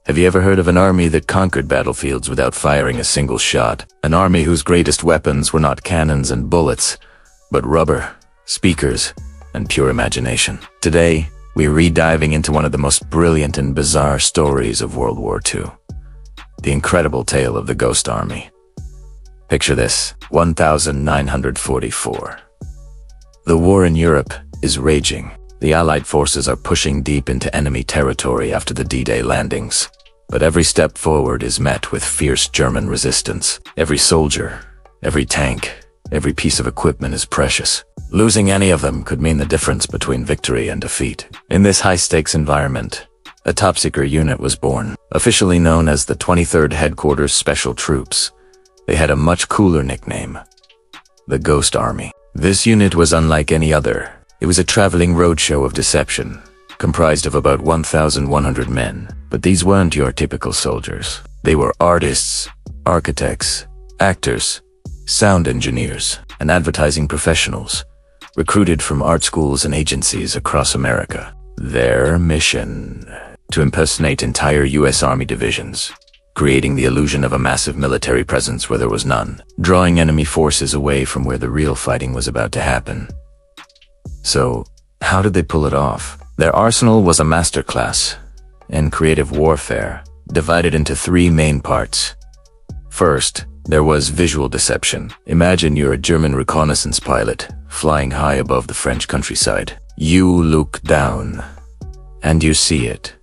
Have you ever heard of an army that conquered battlefields without firing a single shot? An army whose greatest weapons were not cannons and bullets, but rubber, speakers, and pure imagination. Today, we're re-diving into one of the most brilliant and bizarre stories of World War II. The incredible tale of the Ghost Army. Picture this, 1944. The war in Europe is raging. The Allied forces are pushing deep into enemy territory after the D-Day landings. But every step forward is met with fierce German resistance. Every soldier, every tank, every piece of equipment is precious. Losing any of them could mean the difference between victory and defeat. In this high-stakes environment, a top-secret unit was born, officially known as the 23rd Headquarters Special Troops. They had a much cooler nickname, the Ghost Army. This unit was unlike any other. It was a traveling roadshow of deception, comprised of about 1,100 men. But these weren't your typical soldiers. They were artists, architects, actors, sound engineers, and advertising professionals, recruited from art schools and agencies across America. Their mission: to impersonate entire U.S. Army divisions, creating the illusion of a massive military presence where there was none, drawing enemy forces away from where the real fighting was about to happen. So, how did they pull it off? Their arsenal was a masterclass in creative warfare, divided into three main parts. First, there was visual deception. Imagine you're a German reconnaissance pilot, flying high above the French countryside. You look down, and you see it.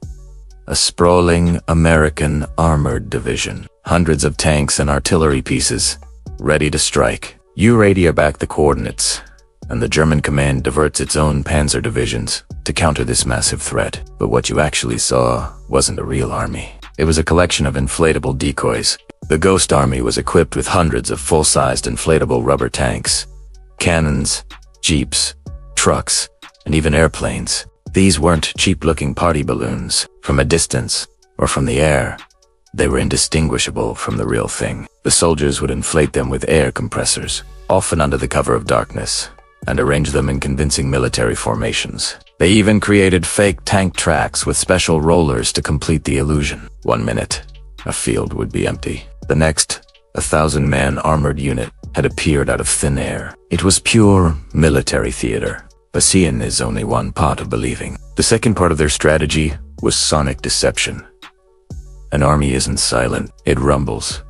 A sprawling American armored division. Hundreds of tanks and artillery pieces, ready to strike. You radio back the coordinates, and the German command diverts its own panzer divisions to counter this massive threat. But what you actually saw wasn't a real army. It was a collection of inflatable decoys. The Ghost Army was equipped with hundreds of full-sized inflatable rubber tanks, cannons, jeeps, trucks, and even airplanes. These weren't cheap-looking party balloons. From a distance, or from the air, they were indistinguishable from the real thing. The soldiers would inflate them with air compressors, often under the cover of darkness, and arrange them in convincing military formations. They even created fake tank tracks with special rollers to complete the illusion. 1 minute, a field would be empty. The next, a 1,000-man armored unit had appeared out of thin air. It was pure military theater. But seeing is only one part of believing. The second part of their strategy was sonic deception. An army isn't silent. It rumbles.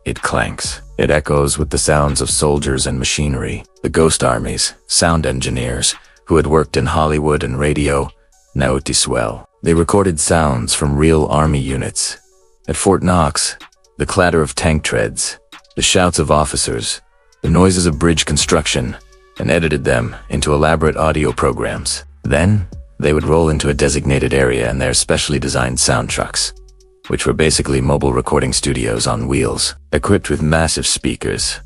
It clanks. It echoes with the sounds of soldiers and machinery. The Ghost Army's sound engineers, who had worked in Hollywood and radio, knew this well. They recorded sounds from real army units. At Fort Knox, the clatter of tank treads, the shouts of officers, the noises of bridge construction, and edited them into elaborate audio programs. Then, they would roll into a designated area in their specially designed sound trucks, which were basically mobile recording studios on wheels, equipped with massive speakers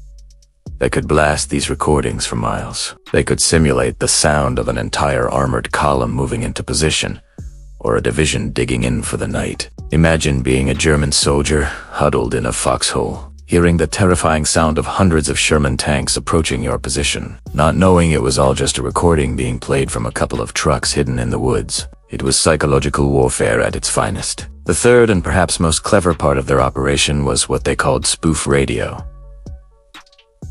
that could blast these recordings for miles. They could simulate the sound of an entire armored column moving into position, or a division digging in for the night. Imagine being a German soldier huddled in a foxhole, hearing the terrifying sound of hundreds of Sherman tanks approaching your position, not knowing it was all just a recording being played from a couple of trucks hidden in the woods. It was psychological warfare at its finest. The third and perhaps most clever part of their operation was what they called spoof radio.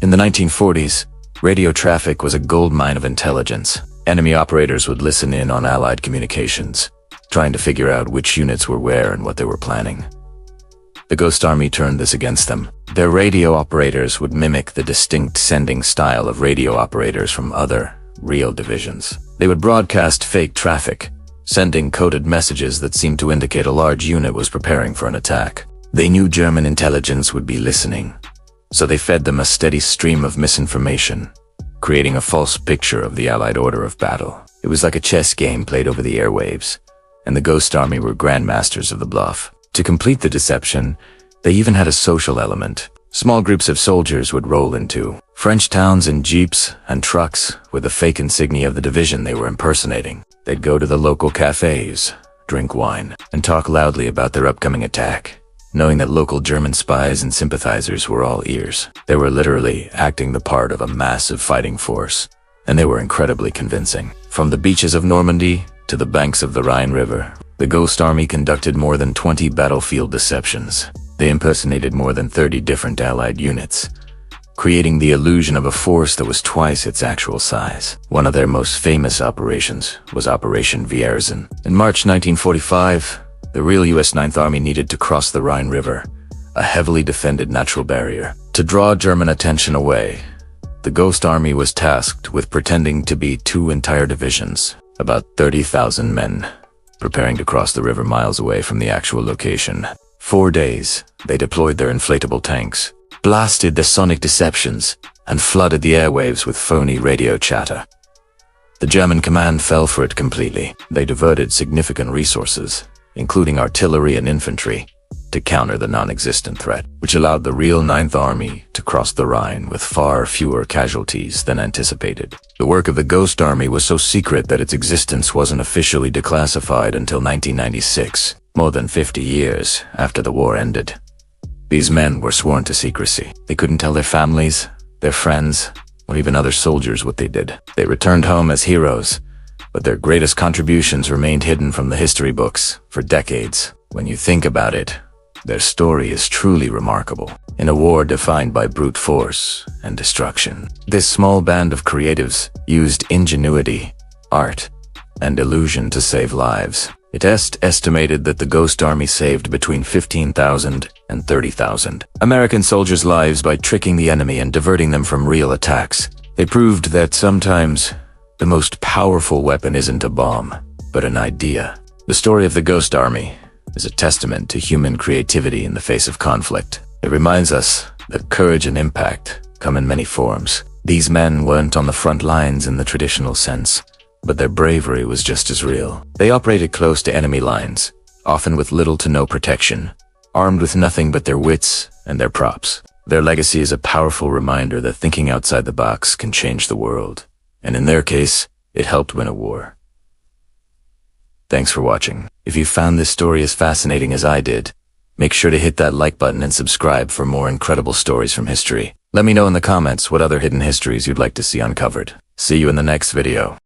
In the 1940s, radio traffic was a goldmine of intelligence. Enemy operators would listen in on Allied communications, trying to figure out which units were where and what they were planning. The Ghost Army turned this against them. Their radio operators would mimic the distinct sending style of radio operators from other, real divisions. They would broadcast fake traffic, sending coded messages that seemed to indicate a large unit was preparing for an attack. They knew German intelligence would be listening, so they fed them a steady stream of misinformation, creating a false picture of the Allied order of battle. It was like a chess game played over the airwaves, and the Ghost Army were grandmasters of the bluff. To complete the deception, they even had a social element. Small groups of soldiers would roll into French towns in jeeps and trucks with the fake insignia of the division they were impersonating. They'd go to the local cafes, drink wine, and talk loudly about their upcoming attack, knowing that local German spies and sympathizers were all ears. They were literally acting the part of a massive fighting force, and they were incredibly convincing. From the beaches of Normandy to the banks of the Rhine River, The Ghost Army conducted more than 20 battlefield deceptions. They impersonated more than 30 different Allied units, creating the illusion of a force that was twice its actual size. One of their most famous operations was Operation Fizeram. In March 1945, the real US Ninth Army needed to cross the Rhine River, a heavily defended natural barrier. To draw German attention away, the Ghost Army was tasked with pretending to be two entire divisions, about 30,000 men, preparing to cross the river miles away from the actual location. 4 days, they deployed their inflatable tanks, blasted the sonic deceptions, and flooded the airwaves with phony radio chatter. The German command fell for it completely. They diverted significant resources, including artillery and infantry, to counter the non-existent threat, which allowed the real Ninth Army to cross the Rhine with far fewer casualties than anticipated. The work of the Ghost Army was so secret that its existence wasn't officially declassified until 1996, more than 50 years after the war ended. These men were sworn to secrecy. They couldn't tell their families, their friends, or even other soldiers what they did. They returned home as heroes, but their greatest contributions remained hidden from the history books for decades. When you think about it, their story is truly remarkable. In a war defined by brute force and destruction, this small band of creatives used ingenuity, art, and illusion to save lives. It estimated that the Ghost Army saved between 15,000 and 30,000 American soldiers' lives by tricking the enemy and diverting them from real attacks. They proved that sometimes the most powerful weapon isn't a bomb, but an idea. The story of the Ghost Army is a testament to human creativity in the face of conflict. It reminds us that courage and impact come in many forms. These men weren't on the front lines in the traditional sense, but their bravery was just as real. They operated close to enemy lines, often with little to no protection, armed with nothing but their wits and their props. Their legacy is a powerful reminder that thinking outside the box can change the world, and in their case, it helped win a war. Thanks for watching. If you found this story as fascinating as I did, make sure to hit that like button and subscribe for more incredible stories from history. Let me know in the comments what other hidden histories you'd like to see uncovered. See you in the next video.